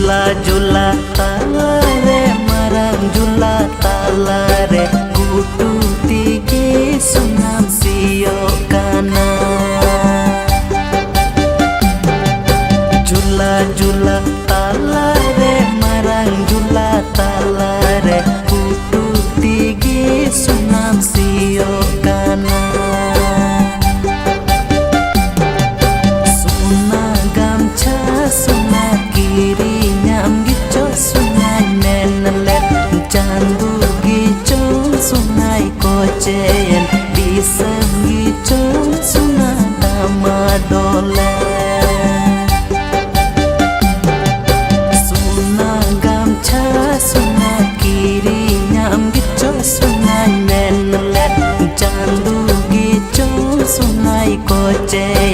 Jula jula talare marang jula talare kutu tigi sunam siyo kana. Jula jula talare marang jula talare kutu tigi sunam siyo kana. Suna gamcha suna kiri nyam gicho sunai nenelet jandu gicho sunai kochen bisam gicho suna tamadole. Suna gamcha suna kiri nyam gicho sunai nenelet jandu gicho sunai kochen